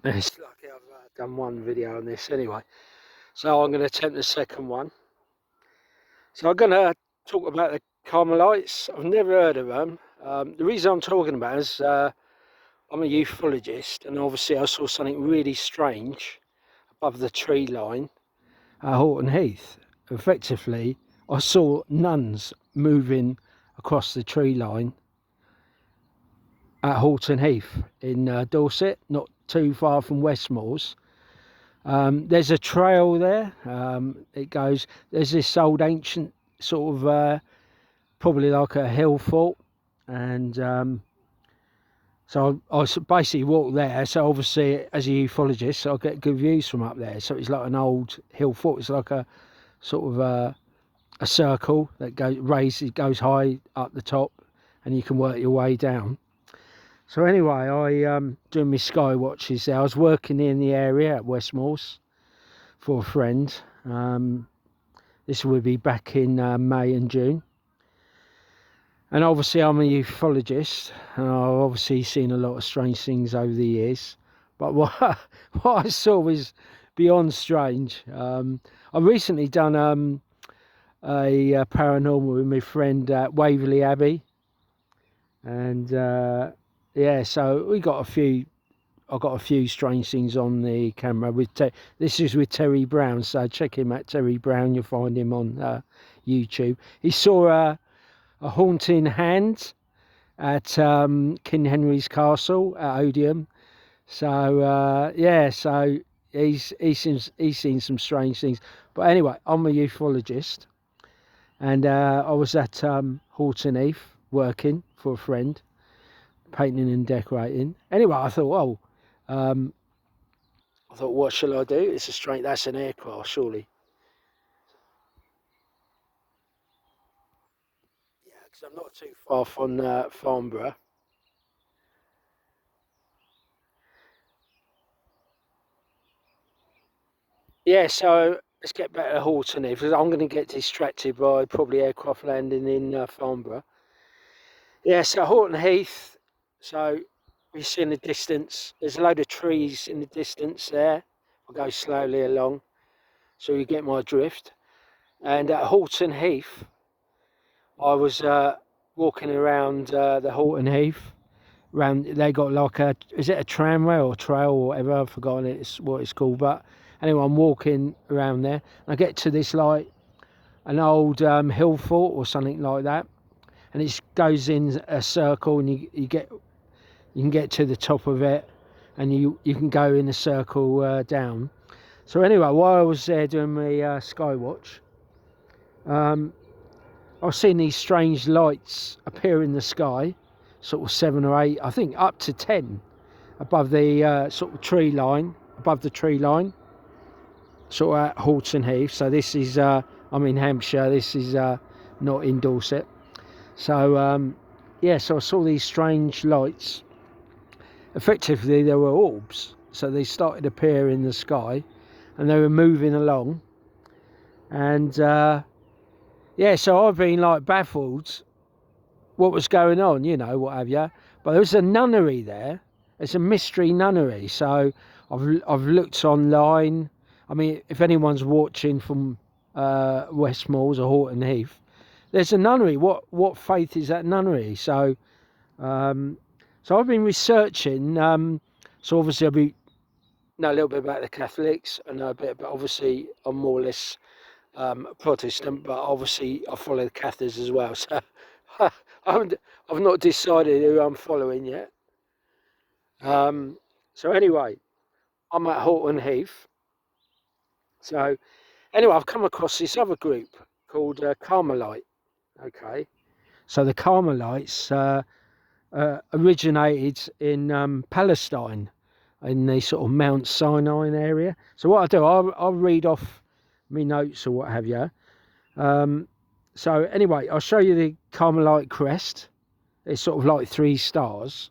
It's lucky I've done one video on this anyway. So I'm going to attempt the second one. So I'm going to talk about the Carmelites. I've never heard of them. The reason I'm talking about is I'm a ufologist, and obviously I saw something really strange above the tree line at Horton Heath. Effectively, I saw nuns moving across the tree line at Horton Heath in Dorset, not too far from Westmore's. There's a trail there. There's this old ancient sort of, probably like a hill fort. And so I basically walked there. So obviously, as a ufologist, I get good views from up there. So it's like an old hill fort. It's like a sort of a circle that goes high up the top, and you can work your way down. So anyway, I doing my sky watches there. I was working in the area at Westmore's for a friend. This would be back in May and June. And obviously I'm a ufologist, and I've obviously seen a lot of strange things over the years. But what I saw was beyond strange. I recently done a paranormal with my friend at Waverley Abbey. And yeah, so I got a few strange things on the camera. This is with Terry Brown, so check him out, Terry Brown. You'll find him on YouTube. He saw a haunting hand at King Henry's Castle at Odium. So yeah, so he's seen some strange things. But anyway, I'm a ufologist, and I was at Horton Heath working for a friend, painting and decorating. Anyway, I thought, what shall I do? It's a strange. That's an aircraft, surely. Yeah, because I'm not too far from Farnborough. Yeah, so let's get back to Horton Heath, because I'm going to get distracted by probably aircraft landing in Farnborough. Yeah, so Horton Heath. So we see in the distance, there's a load of trees in the distance there. I'll go slowly along so you get my drift. And at Horton Heath, I was walking around the Horton Heath. They got like is it a tramway or trail or whatever? I've forgotten what it's called. But anyway, I'm walking around there. And I get to this like an old hill fort or something like that, and it goes in a circle, and you can get to the top of it, and you can go in a circle down. So anyway, while I was there doing my sky watch, I've seen these strange lights appear in the sky, sort of 7 or 8, I think up to 10, above the sort of tree line, above the tree line, sort of at Horton Heath. So this is, I'm in Hampshire, this is not in Dorset. So yeah, so I saw these strange lights. Effectively, there were orbs, so they started to appear in the sky, and they were moving along. And yeah, so I've been like baffled what was going on, what have you. But there was a nunnery there. It's a mystery nunnery. So I've looked online. I mean, if anyone's watching from Westmore's or Horton Heath, there's a nunnery. What faith is that nunnery? So so I've been researching. So obviously I know a little bit about the Catholics. I know a bit, but obviously I'm more or less Protestant, but obviously I follow the Catholics as well. So I've not decided who I'm following yet. So anyway, I'm at Horton Heath. So anyway, I've come across this other group called Carmelite. Okay, so the Carmelites originated in Palestine, in the sort of Mount Sinai area. So what I do, I'll read off me notes or what have you. So anyway, I'll show you the Carmelite crest. It's sort of like 3 stars.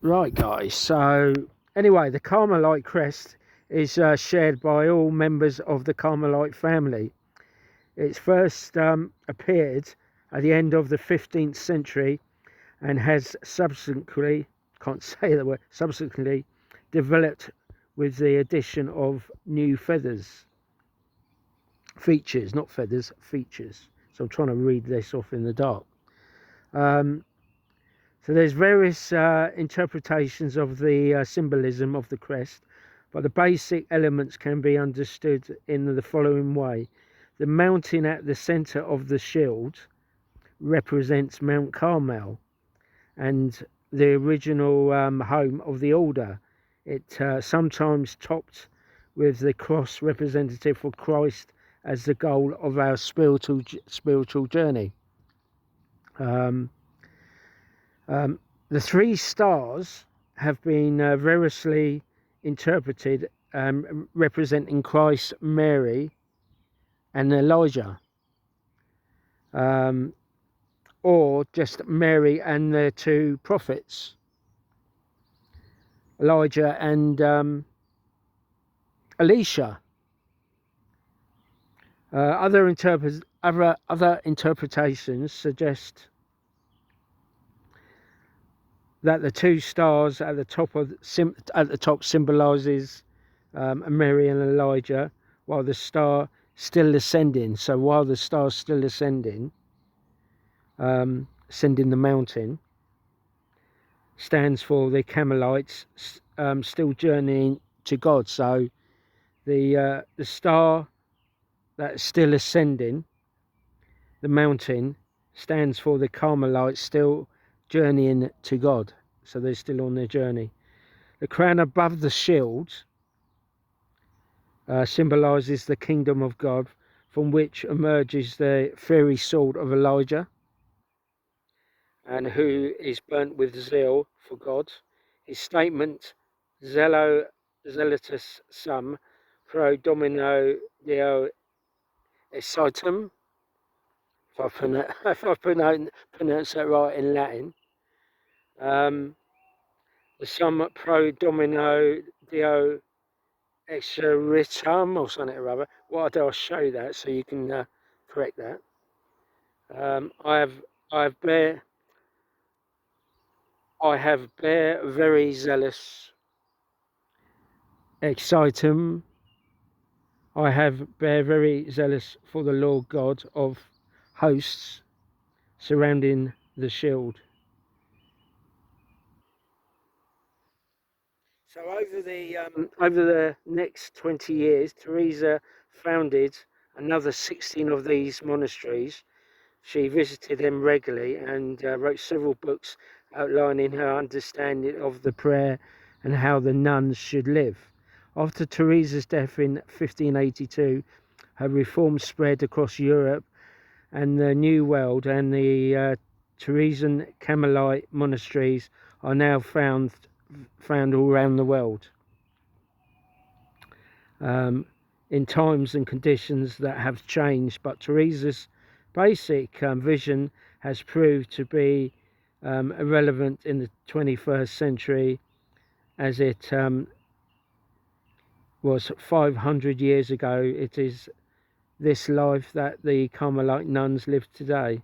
Right, guys. So anyway, the Carmelite crest is shared by all members of the Carmelite family. It first appeared at the end of the 15th century and has subsequently, can't say the word, subsequently developed with the addition of new features, not feathers, features. So I'm trying to read this off in the dark. So there's various interpretations of the symbolism of the crest, but the basic elements can be understood in the following way. The mountain at the center of the shield represents Mount Carmel and the original home of the order. It sometimes topped with the cross representative for Christ as the goal of our spiritual journey. The three stars have been variously interpreted, representing Christ, Mary, and Elijah, or just Mary and the two prophets, Elijah and Elisha. Other interpretations suggest that the two stars at the top symbolizes Mary and Elijah, while the star still ascending. So while the star's still ascending, ascending the mountain, stands for the Carmelites still journeying to God. So the star that's still ascending the mountain stands for the Carmelites still journeying to God. So they're still on their journey. The crown above the shield symbolizes the kingdom of God, from which emerges the fiery sword of Elijah, and who is burnt with zeal for God. His statement, zelotus sum pro domino deo excitum, if I pronounce that right in Latin, the sum pro domino deo exercitum or something or other. What I do, I'll show that so you can correct that. I have bear very zealous excitum. I have bear very zealous for the Lord God of hosts surrounding the shield. So over the next 20 years, Teresa founded another 16 of these monasteries. She visited them regularly and wrote several books outlining her understanding of the prayer and how the nuns should live. After Teresa's death in 1582, her reforms spread across Europe and the New World, and the Teresian Carmelite monasteries are now found all around the world, in times and conditions that have changed, but Teresa's basic vision has proved to be irrelevant in the 21st century, as it was 500 years ago. It is this life that the Carmelite nuns live today.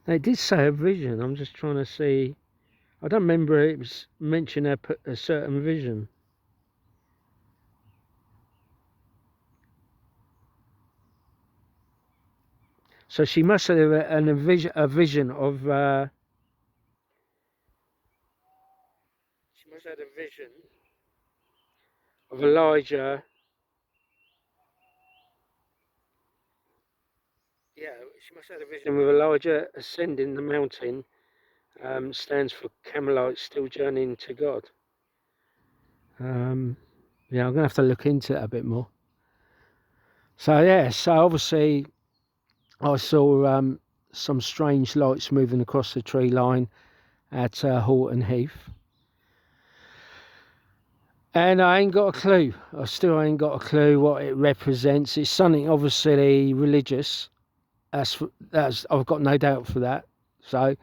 They did say a vision. I'm just trying to see. I don't remember it was mentioned a certain vision. So she must have a vision of. She must have had a vision of Elijah. Yeah, she must have had a vision of Elijah ascending the mountain. Stands for Carmelites still journeying to God. Yeah, I'm gonna have to look into it a bit more. So yeah, so obviously I saw some strange lights moving across the tree line at Horton Heath, and I ain't got a clue. I still ain't got a clue what it represents. It's something obviously religious. That's I've got no doubt for that. So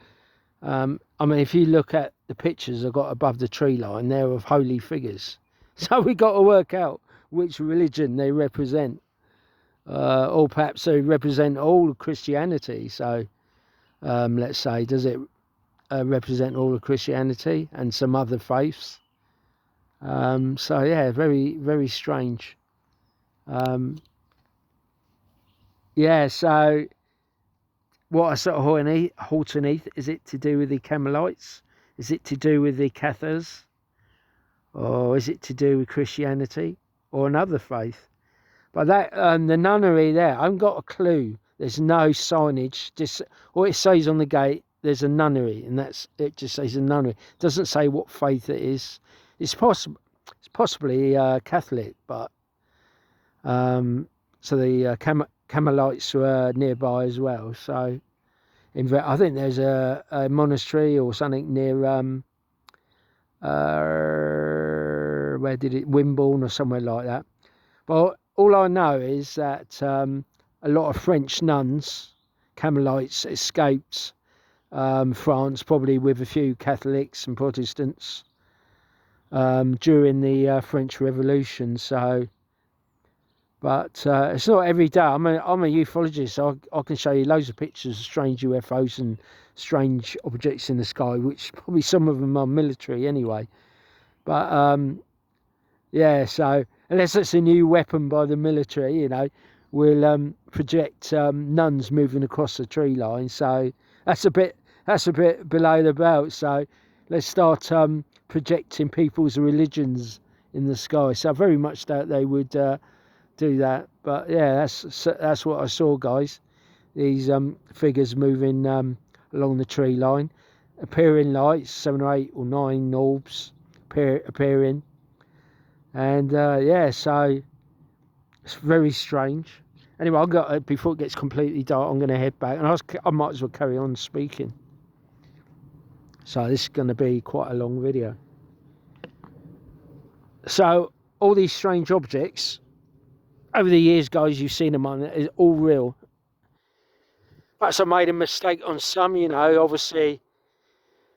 I mean, if you look at the pictures I've got above the tree line, they're of holy figures. So we got to work out which religion they represent, or perhaps they represent all of Christianity. So let's say, does it represent all of Christianity and some other faiths? So yeah, very, very strange. Yeah, so what I sort of Horton Heath, is it to do with the Carmelites? Is it to do with the Cathars? Or is it to do with Christianity or another faith? But that the nunnery there, I haven't got a clue. There's no signage. Just all it says on the gate, there's a nunnery, and that's it. Just says a nunnery. It doesn't say what faith it is. It's possible. It's possibly Catholic, but so the Carmelites were nearby as well. So I think there's a monastery or something near where did it, Wimborne or somewhere like that. But all I know is that a lot of French nuns, Carmelites, escaped France, probably with a few Catholics and Protestants during the French Revolution. So, but it's not every day. I'm a ufologist, so I can show you loads of pictures of strange UFOs and strange objects in the sky, which probably some of them are military anyway. But yeah, so unless it's a new weapon by the military, you know, we'll project nuns moving across the tree line. So that's a bit below the belt. So let's start projecting people's religions in the sky. So I very much doubt they would do that. But yeah, that's what I saw, guys. These figures moving along the tree line, appearing lights, 7 or 8 or 9 orbs appearing. And yeah, so it's very strange. Anyway, I've got before it gets completely dark, I'm going to head back, and I might as well carry on speaking. So this is going to be quite a long video. So all these strange objects over the years, guys, you've seen them on it, is all real. Perhaps I made a mistake on some, you know, obviously.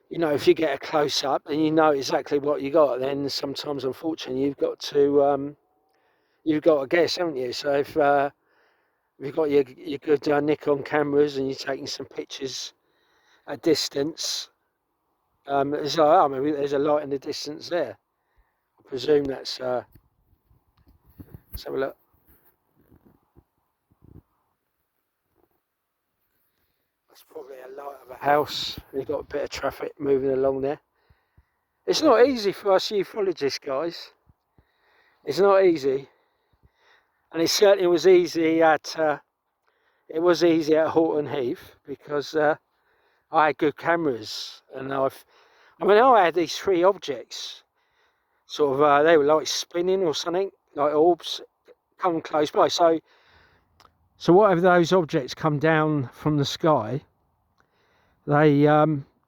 You know, if you get a close up and you know exactly what you got, then sometimes, unfortunately, you've got to guess, haven't you? So if you've got your good Nikon cameras and you're taking some pictures at distance, it's like, I mean, there's a light in the distance there. I presume that's. Let's have a look. That's probably a light of a house. You've got a bit of traffic moving along there. It's not easy for us ufologists, guys. It's not easy, and it certainly was easy at Horton Heath because I had good cameras, and I had these 3 objects, sort of they were like spinning or something, like orbs, come close by. So whatever those objects come down from the sky, they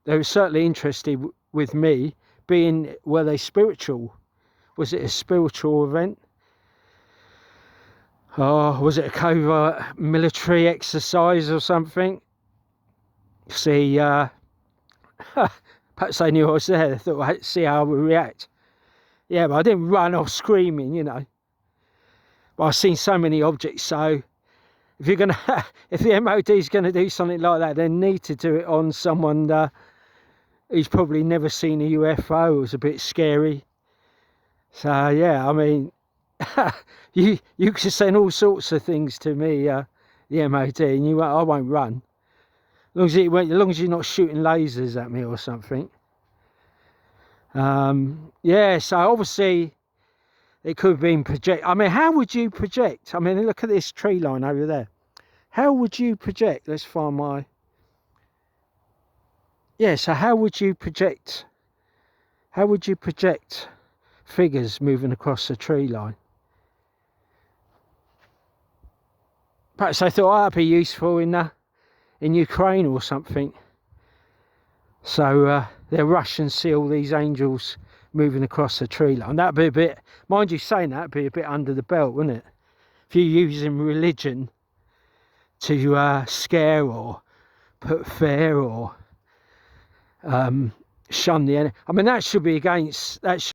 were certainly interested with me. Were they spiritual? Was it a spiritual event? Or was it a covert military exercise or something? See, perhaps they knew I was there. They thought, I'd see how I would react. Yeah, but I didn't run off screaming, you know. But I've seen so many objects, so if the MOD is gonna do something like that, they need to do it on someone who's probably never seen a UFO. It was a bit scary. So yeah, I mean, you can send all sorts of things to me, the MOD, and I won't run. As long as you're not shooting lasers at me or something. Yeah, so obviously it could have been project. I mean, how would you project? I mean, look at this tree line over there. How would you project? Let's find my. Yeah, so how would you project? How would you project figures moving across the tree line? Perhaps I thought that'd be useful in Ukraine or something. So they'll rush and see all these angels moving across the tree line. That'd be a bit, mind you saying that'd be a bit under the belt, wouldn't it? If you're using religion to scare or put fear or shun the enemy. I mean, that should be against, that should